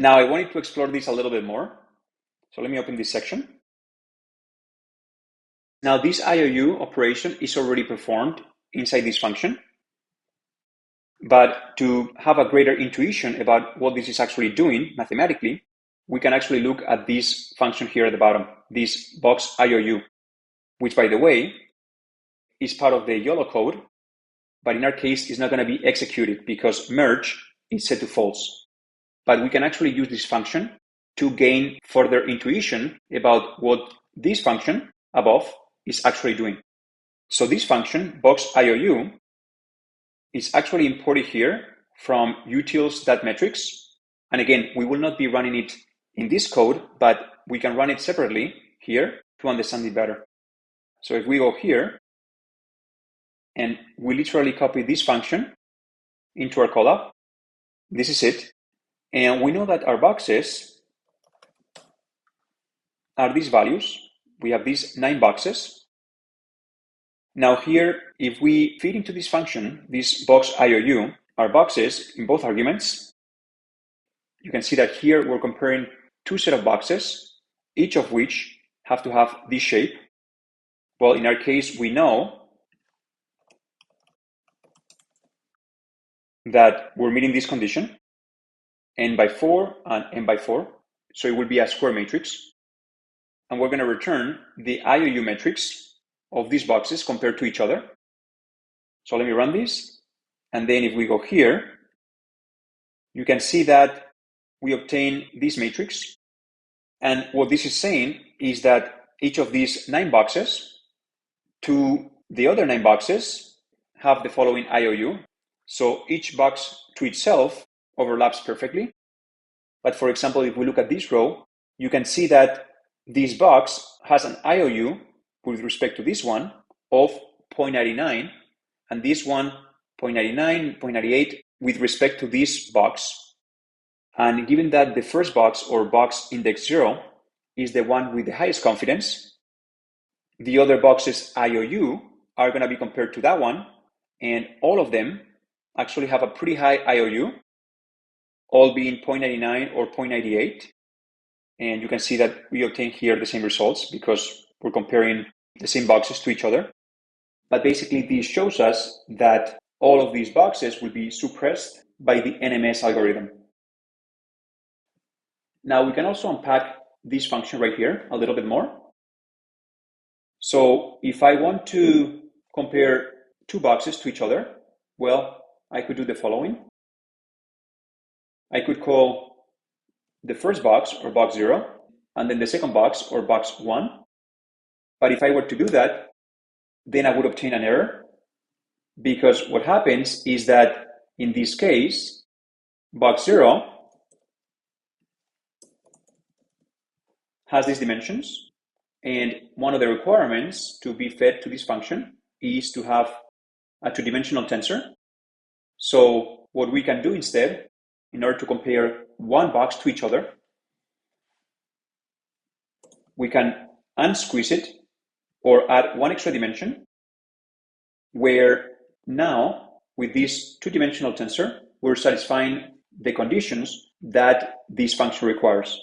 Now I wanted to explore this a little bit more. So let me open this section. Now this IOU operation is already performed inside this function. But to have a greater intuition about what this is actually doing mathematically, we can actually look at this function here at the bottom, this box IOU, which, by the way, is part of the YOLO code, but in our case is not going to be executed because merge is set to false. But we can actually use this function to gain further intuition about what this function above is actually doing. So this function, box IOU, is actually imported here from utils.metrics. And again, we will not be running it in this code, but we can run it separately here to understand it better. So if we go here, and we literally copy this function into our Colab, this is it. And we know that our boxes are these values. We have these 9 boxes. Now here, if we feed into this function, this box IOU, our boxes in both arguments, you can see that here we're comparing 2 sets of boxes, each of which have to have this shape. Well, in our case, we know that we're meeting this condition, n by 4 and n by 4. So it will be a square matrix. And we're going to return the IOU metrics of these boxes compared to each other. So let me run this. And then if we go here, you can see that we obtain this matrix. And what this is saying is that each of these 9 boxes to the other 9 boxes have the following IOU. So each box to itself overlaps perfectly. But for example, if we look at this row, you can see that this box has an IOU with respect to this one of 0.99, and this one 0.99, 0.98 with respect to this box. And given that the first box, or box index 0, is the one with the highest confidence, the other boxes IOU are going to be compared to that one, and all of them actually have a pretty high IOU, all being 0.99 or 0.98. And you can see that we obtain here the same results because we're comparing the same boxes to each other. But basically, this shows us that all of these boxes will be suppressed by the NMS algorithm. Now, we can also unpack this function right here a little bit more. So if I want to compare 2 boxes to each other, well, I could do the following. I could call the first box, or box 0, and then the second box, or box 1. But if I were to do that, then I would obtain an error, because what happens is that in this case, box 0 has these dimensions, and one of the requirements to be fed to this function is to have a 2-dimensional tensor. So what we can do instead, in order to compare one box to each other, we can unsqueeze it or add 1 extra dimension, where now with this 2-dimensional tensor, we're satisfying the conditions that this function requires,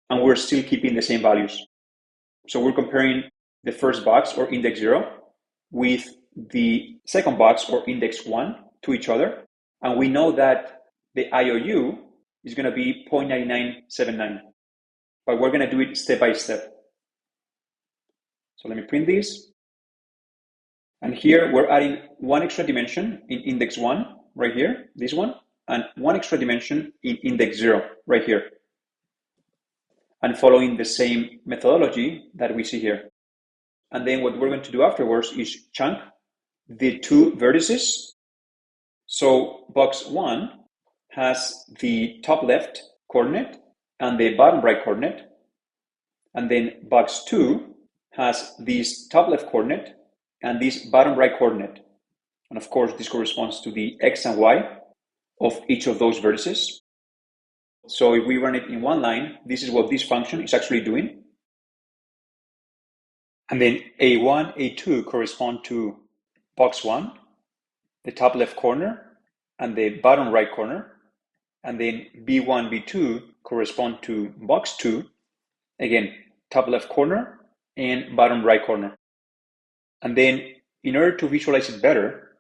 and we're still keeping the same values. So we're comparing the first box, or index 0, with the second box, or index 1, to each other, and we know that the IOU is going to be 0.9979, but we're going to do it step by step. So let me print this. And here we're adding 1 extra dimension in index 1 right here, this one, and 1 extra dimension in index 0 right here, and following the same methodology that we see here. And then what we're going to do afterwards is chunk the 2 vertices. So box 1 has the top left coordinate and the bottom right coordinate. And then box 2 has this top left coordinate and this bottom right coordinate. And of course, this corresponds to the x and y of each of those vertices. So if we run it in one line, this is what this function is actually doing. And then A1, A2 correspond to box 1, the top left corner, and the bottom right corner. and then B1, B2 correspond to box 2, again, top left corner and bottom right corner. And then in order to visualize it better,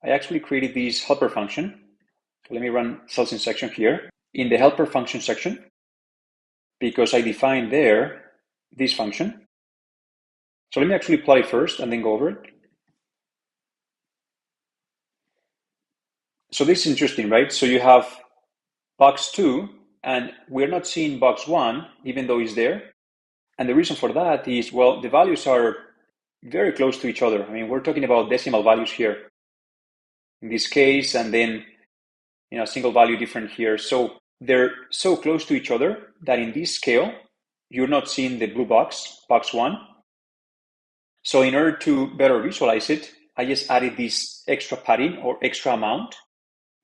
I actually created this helper function. So let me run cells in section here. In the helper function section, because I defined there this function. So let me actually plot it first and then go over it. So this is interesting, right? So you have box 2, and we're not seeing box 1, even though it's there. And the reason for that is, well, the values are very close to each other. I mean, we're talking about decimal values here in this case, and then single value different here. So they're so close to each other that in this scale, you're not seeing the blue box, box 1. So in order to better visualize it, I just added this extra padding or extra amount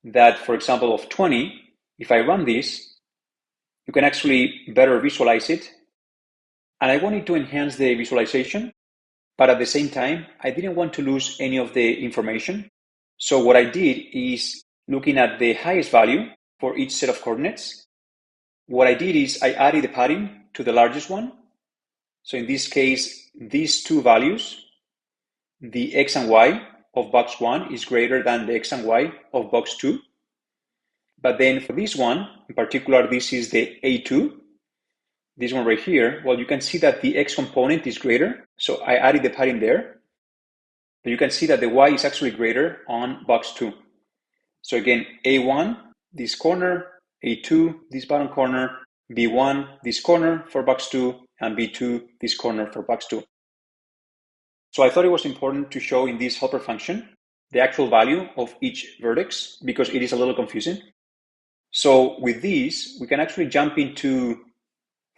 that, for example, of 20, if I run this, you can actually better visualize it. And I wanted to enhance the visualization, but at the same time, I didn't want to lose any of the information. So what I did is, looking at the highest value for each set of coordinates, what I did is I added the padding to the largest one. So in this case, these two values, the x and y of box 1 is greater than the x and y of box 2. But then for this one, in particular, this is the A2, this one right here, well, you can see that the x component is greater. So I added the padding there. But you can see that the y is actually greater on box 2. So again, A1, this corner, A2, this bottom corner, B1, this corner for box 2, and B2, this corner for box 2. So I thought it was important to show in this helper function the actual value of each vertex, because it is a little confusing. So with this, we can actually jump into,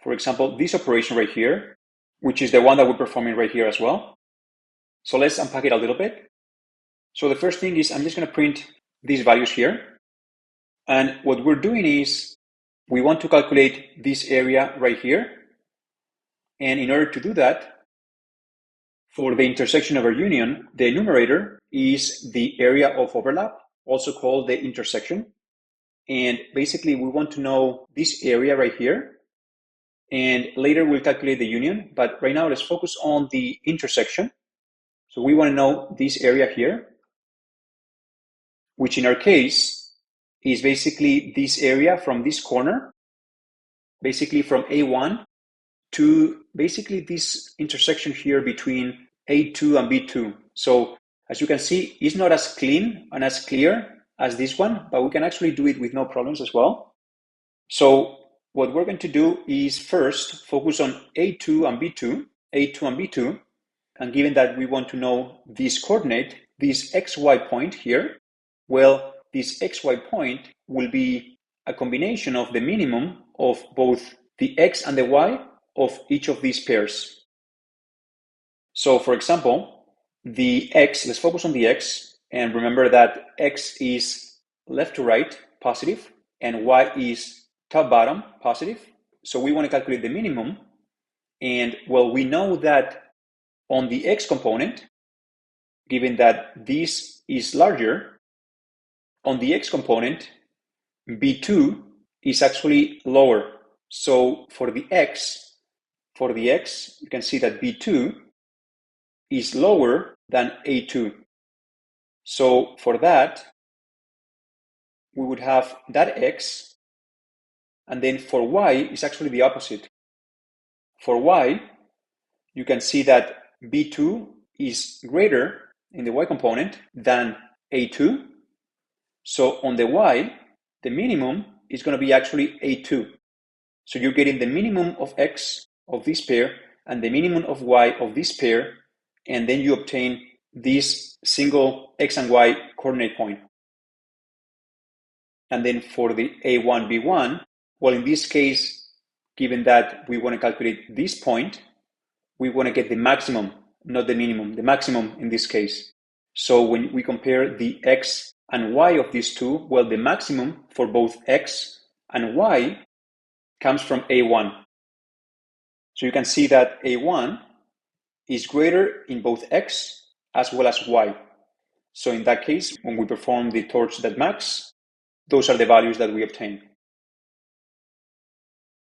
for example, this operation right here, which is the one that we're performing right here as well. So let's unpack it a little bit. So the first thing is I'm just going to print these values here. And what we're doing is we want to calculate this area right here. And in order to do that, for the intersection over union, the numerator is the area of overlap, also called the intersection. And basically, we want to know this area right here. And later we'll calculate the union. But right now, let's focus on the intersection. So we want to know this area here, which in our case is basically this area from this corner, basically from A1 to basically this intersection here between A2 and B2. So as you can see, it's not as clean and as clear as this one, but we can actually do it with no problems as well. So what we're going to do is first focus on A2 and B2, and given that we want to know this coordinate, this XY point here, well, this XY point will be a combination of the minimum of both the X and the Y of each of these pairs. So for example, the X, let's focus on the X, and remember that X is left to right, positive, and Y is top bottom, positive. So we want to calculate the minimum. And well, we know that on the X component, given that this is larger, on the X component, B2 is actually lower. So for the X, you can see that B2 is lower than A2. So for that, we would have that X, and then for Y, it's actually the opposite. For Y, you can see that B2 is greater in the Y component than A2. So on the Y, the minimum is going to be actually A2. So you're getting the minimum of X of this pair and the minimum of Y of this pair, and then you obtain this single X and Y coordinate point. And then for the A1, B1, well, in this case, given that we want to calculate this point, we want to get the maximum, not the minimum, the maximum in this case. So when we compare the X and Y of these two, well, the maximum for both X and Y comes from A1. So you can see that A1 is greater in both X as well as Y. So in that case, when we perform the torch.max, those are the values that we obtain.